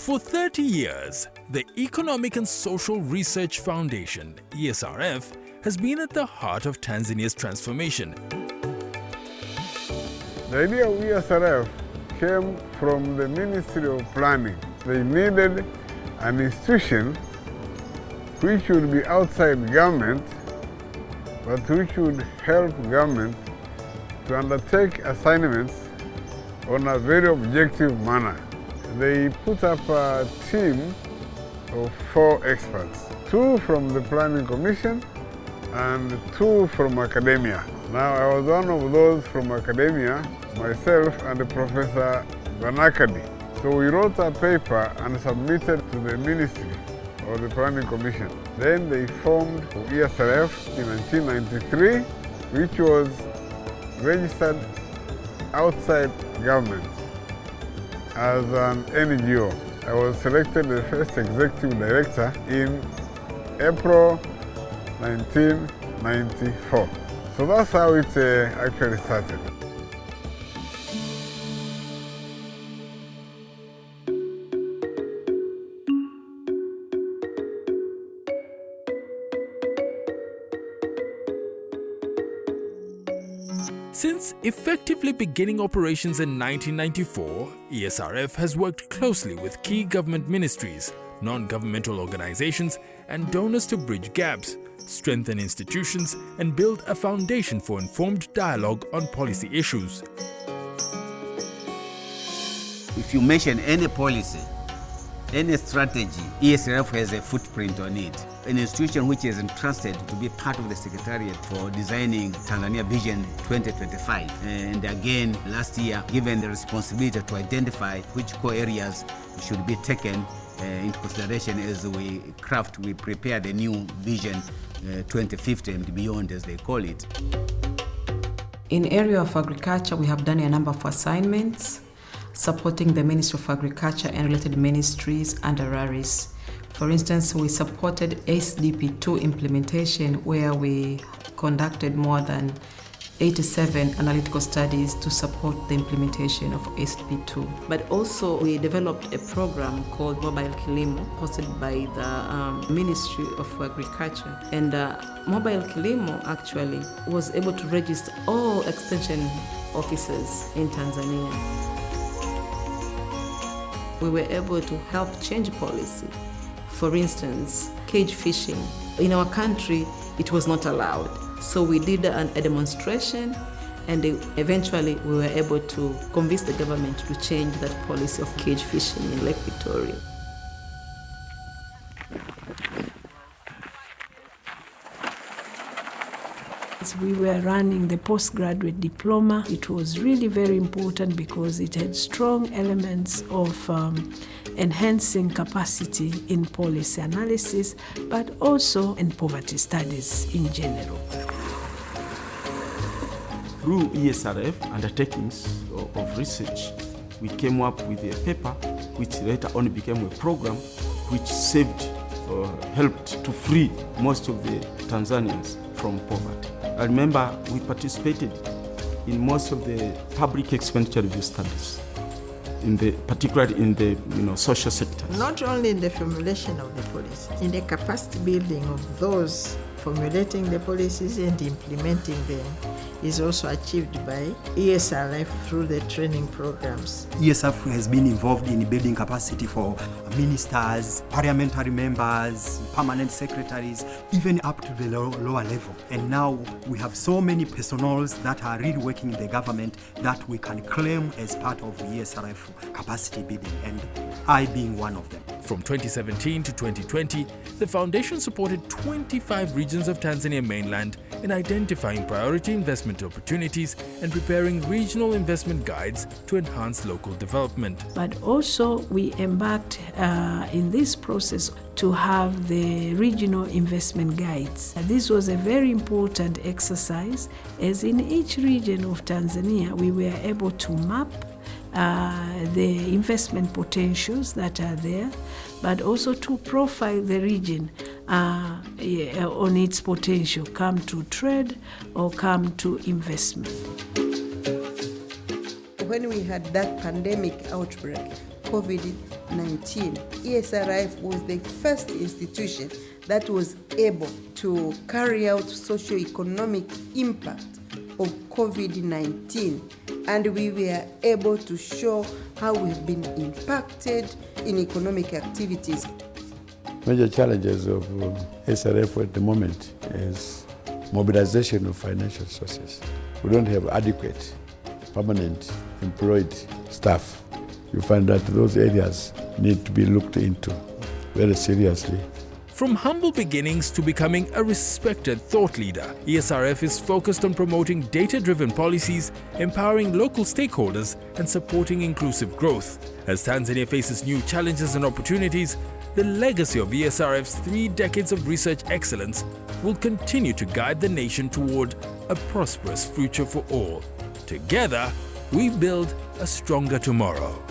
For 30 years, the Economic and Social Research Foundation, ESRF, has been at the heart of Tanzania's transformation. The idea of ESRF came from the Ministry of Planning. They needed an institution which would be outside government, but which would help government to undertake assignments on a very objective manner. They put up a team of 4 experts, 2 from the Planning Commission and 2 from academia. Now, I was one of those from academia, myself and Professor Banakadi. So we wrote a paper and submitted to the Ministry or the Planning Commission. Then they formed ESRF in 1993, which was registered outside government as an NGO. I was selected the first executive director in April 1994. So that's how it actually started. Since effectively beginning operations in 1994, ESRF has worked closely with key government ministries, non-governmental organizations, and donors to bridge gaps, strengthen institutions, and build a foundation for informed dialogue on policy issues. If you mention any policy, any strategy, ESRF has a footprint on it. An institution which is entrusted to be part of the Secretariat for designing Tanzania Vision 2025. And again, last year, given the responsibility to identify which core areas should be taken into consideration as we prepare the new Vision 2050 and beyond, as they call it. In area of agriculture, we have done a number of assignments supporting the Ministry of Agriculture and related ministries under RARIS. For instance, we supported SDP2 implementation, where we conducted more than 87 analytical studies to support the implementation of SDP2. But also we developed a program called Mobile Kilimo, hosted by the Ministry of Agriculture. And Mobile Kilimo actually was able to register all extension officers in Tanzania. We were able to help change policy. For instance, cage fishing. In our country, it was not allowed. So we did a demonstration, and eventually we were able to convince the government to change that policy of cage fishing in Lake Victoria. We were running the postgraduate diploma. It was really very important because it had strong elements of enhancing capacity in policy analysis, but also in poverty studies in general. Through ESRF undertakings of research, we came up with a paper which later on became a program which saved or helped to free most of the Tanzanians from poverty. I remember we participated in most of the public expenditure review studies, particularly in the social sectors. Not only in the formulation of the policies, in the capacity building of those formulating the policies and implementing them is also achieved by ESRF through the training programs. ESRF has been involved in building capacity for ministers, parliamentary members, permanent secretaries, even up to the lower level. And now we have so many personals that are really working in the government that we can claim as part of ESRF capacity building, and I being one of them. From 2017 to 2020, the foundation supported 25 regions of Tanzania mainland in identifying priority investment opportunities and preparing regional investment guides to enhance local development. But also we embarked in this process to have the regional investment guides. This was a very important exercise, as in each region of Tanzania we were able to map the investment potentials that are there, but also to profile the region on its potential, come to trade or come to investment. When we had that pandemic outbreak, COVID-19. Esrf was the first institution that was able to carry out socio-economic impact of COVID-19, and we were able to show how we've been impacted in economic activities. Major challenges of SRF at the moment is mobilization of financial sources. We don't have adequate permanent employed staff. You find that those areas need to be looked into very seriously. From humble beginnings to becoming a respected thought leader, ESRF is focused on promoting data-driven policies, empowering local stakeholders, and supporting inclusive growth. As Tanzania faces new challenges and opportunities, the legacy of ESRF's 3 decades of research excellence will continue to guide the nation toward a prosperous future for all. Together, we build a stronger tomorrow.